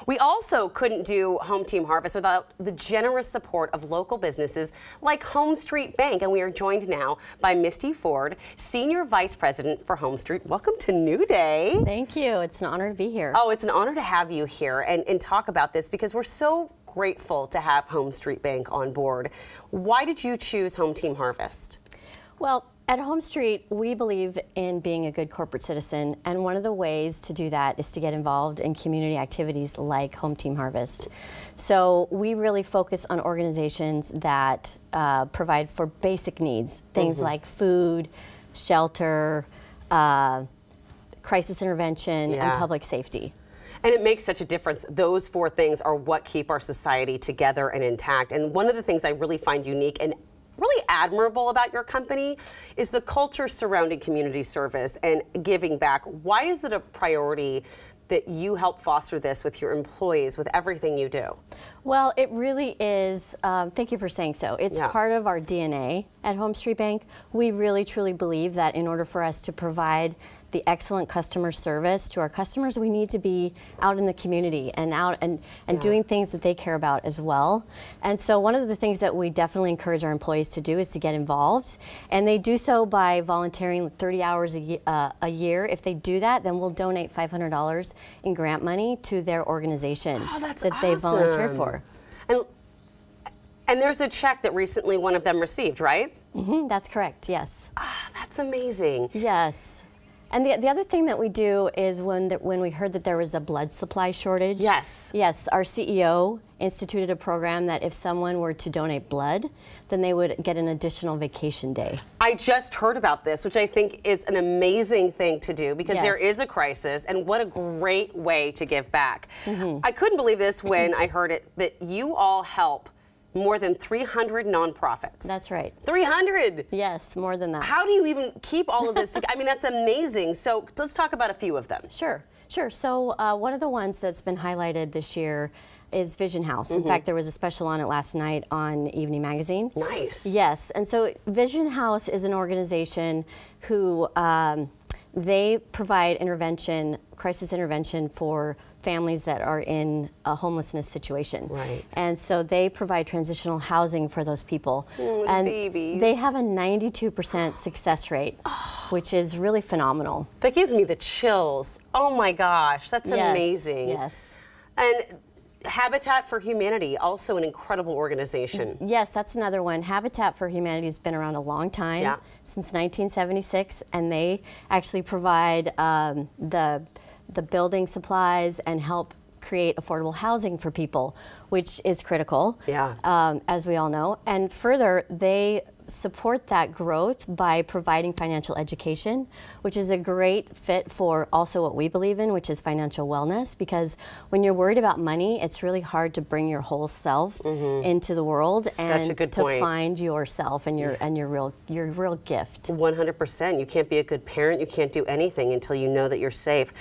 We also couldn't do Home Team Harvest without the generous support of local businesses like Homestreet Bank, and we are joined now by Misty Ford, Senior Vice President for Homestreet. Welcome to New Day. Thank you. It's an honor to be here. Oh, it's an honor to have you here and talk about this because we're so grateful to have Homestreet Bank on board. Why did you choose Home Team Harvest? Well, at HomeStreet, we believe in being a good corporate citizen, and one of the ways to do that is to get involved in community activities like Home Team Harvest. So we really focus on organizations that provide for basic needs, things like food, shelter, crisis intervention, and public safety. And it makes such a difference. Those four things are what keep our society together and intact. And one of the things I really find unique and really admirable about your company is the culture surrounding community service and giving back. Why is it a priority that you help foster this with your employees, with everything you do? Well, it really is, thank you for saying so. It's part of our DNA at HomeStreet Bank. We really truly believe that in order for us to provide the excellent customer service to our customers, we need to be out in the community and doing things that they care about as well. And so one of the things that we definitely encourage our employees to do is to get involved, and they do so by volunteering 30 hours a year. If they do that, then we'll donate $500 in grant money to their organization that they volunteer for. And there's a check that recently one of them received, right? Mm-hmm, that's correct, yes. Ah, that's amazing. Yes. And the other thing that we do is when we heard that there was a blood supply shortage. Yes. Yes, our CEO instituted a program that if someone were to donate blood, then they would get an additional vacation day. I just heard about this, which I think is an amazing thing to do because there is a crisis, and what a great way to give back. I couldn't believe this when I heard it, that you all help more than 300 nonprofits. That's right. 300? Yes, more than that. How do you even keep all of this together? I mean, that's amazing. So let's talk about a few of them. Sure, sure. So one of the ones that's been highlighted this year is Vision House. In fact, there was a special on it last night on Evening Magazine. Nice. Yes, and so Vision House is an organization who they provide crisis intervention for families that are in a homelessness situation. Right. And so they provide transitional housing for those people. And babies. They have a 92% success rate, which is really phenomenal. That gives me the chills. Oh my gosh, that's amazing. Yes. And Habitat for Humanity, also an incredible organization. Yes, that's another one. Habitat for Humanity has been around a long time, since 1976, and they actually provide the building supplies and help create affordable housing for people, which is critical, as we all know. And further, they support that growth by providing financial education, which is a great fit for also what we believe in, which is financial wellness, because when you're worried about money, it's really hard to bring your whole self into the world and to find yourself and your real gift. 100%. You can't be a good parent, you can't do anything until you know that you're safe.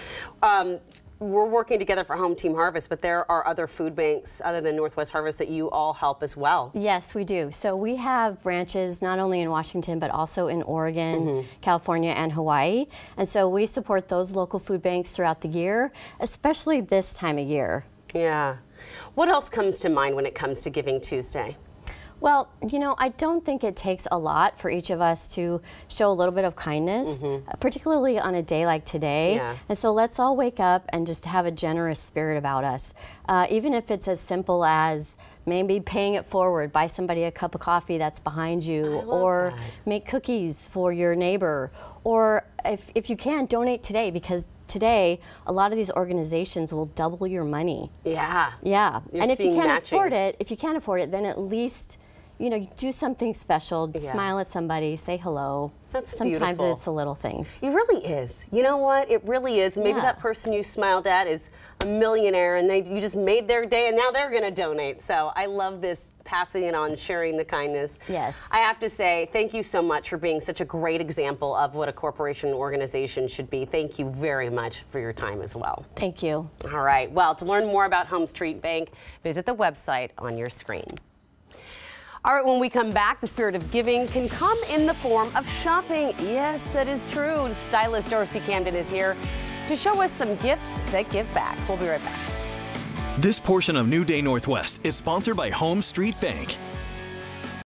We're working together for Home Team Harvest, but there are other food banks other than Northwest Harvest that you all help as well. Yes, we do. So we have branches not only in Washington, but also in Oregon, California, and Hawaii. And so we support those local food banks throughout the year, especially this time of year. Yeah. What else comes to mind when it comes to Giving Tuesday? Well, you know, I don't think it takes a lot for each of us to show a little bit of kindness, particularly on a day like today. And so let's all wake up and just have a generous spirit about us. Even if it's as simple as maybe paying it forward, buy somebody a cup of coffee that's behind you, or make cookies for your neighbor, or if you can, donate today, because today a lot of these organizations will double your money. Yeah. And if you can't afford it, then at least, you know, do something special, smile at somebody, say hello. Sometimes it's the little things. It really is. You know what? It really is. Maybe that person you smiled at is a millionaire and you just made their day and now they're going to donate. So I love this, passing it on, sharing the kindness. Yes. I have to say thank you so much for being such a great example of what a corporation organization should be. Thank you very much for your time as well. Thank you. All right. Well, to learn more about Homestreet Bank, visit the website on your screen. All right, when we come back, the spirit of giving can come in the form of shopping. Yes, that is true. Stylist Darcy Camden is here to show us some gifts that give back. We'll be right back. This portion of New Day Northwest is sponsored by HomeStreet Bank.